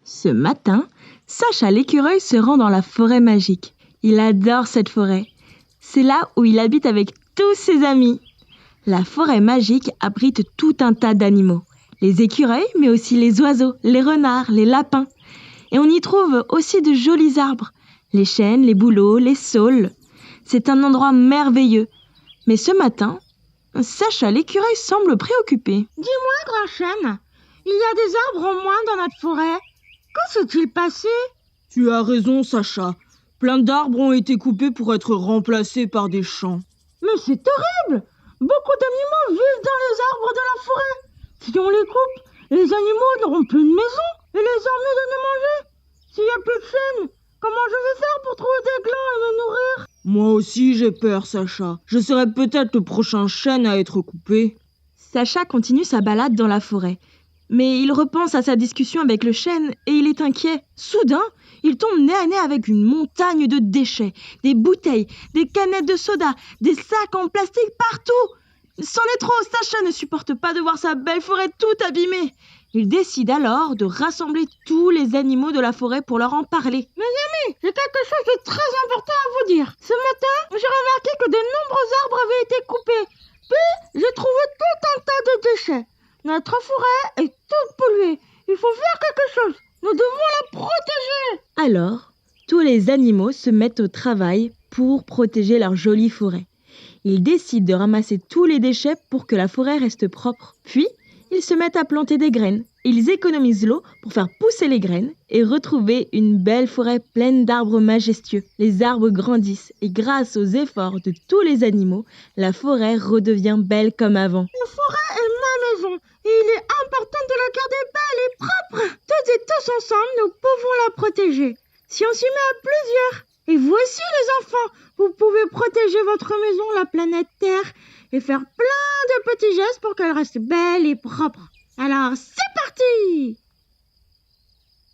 Ce matin, Sacha l'écureuil se rend dans la forêt magique. Il adore cette forêt. C'est là où il habite avec tous ses amis. La forêt magique abrite tout un tas d'animaux. Les écureuils, mais aussi les oiseaux, les renards, les lapins. Et on y trouve aussi de jolis arbres. Les chênes, les bouleaux, les saules. C'est un endroit merveilleux. Mais ce matin, Sacha l'écureuil semble préoccupé. Dis-moi, grand chêne, il y a des arbres en moins dans notre forêt. Que s'est-il passé? Tu as raison, Sacha. Plein d'arbres ont été coupés pour être remplacés par des champs. Mais c'est terrible! Beaucoup d'animaux vivent dans les arbres de la forêt. Si on les coupe, les animaux n'auront plus de maison et les hommes nous donnent à manger. S'il n'y a plus de chênes, comment je vais faire pour trouver des glands et me nourrir? Moi aussi j'ai peur, Sacha. Je serai peut-être le prochain chêne à être coupé. Sacha continue sa balade dans la forêt. Mais il repense à sa discussion avec le chêne et il est inquiet. Soudain, il tombe nez à nez avec une montagne de déchets, des bouteilles, des canettes de soda, des sacs en plastique partout. C'en est trop, Sacha ne supporte pas de voir sa belle forêt toute abîmée. Il décide alors de rassembler tous les animaux de la forêt pour leur en parler. Mes amis, j'ai quelque chose de très important à vous dire. Ce matin, j'ai remarqué que de nombreux arbres avaient été coupés. Puis, j'ai trouvé tout un tas de déchets. Notre forêt est toute polluée. Il faut faire quelque chose. Nous devons la protéger. Alors, tous les animaux se mettent au travail pour protéger leur jolie forêt. Ils décident de ramasser tous les déchets pour que la forêt reste propre. Puis, ils se mettent à planter des graines. Ils économisent l'eau pour faire pousser les graines et retrouver une belle forêt pleine d'arbres majestueux. Les arbres grandissent et grâce aux efforts de tous les animaux, la forêt redevient belle comme avant. La forêt est ma maison et il est important de la garder belle et propre. Toutes et tous ensemble, nous pouvons la protéger. Si on s'y met à plusieurs. Et vous aussi les enfants, vous pouvez protéger votre maison, la planète Terre, et faire plein de petits gestes pour qu'elle reste belle et propre. Alors, c'est parti!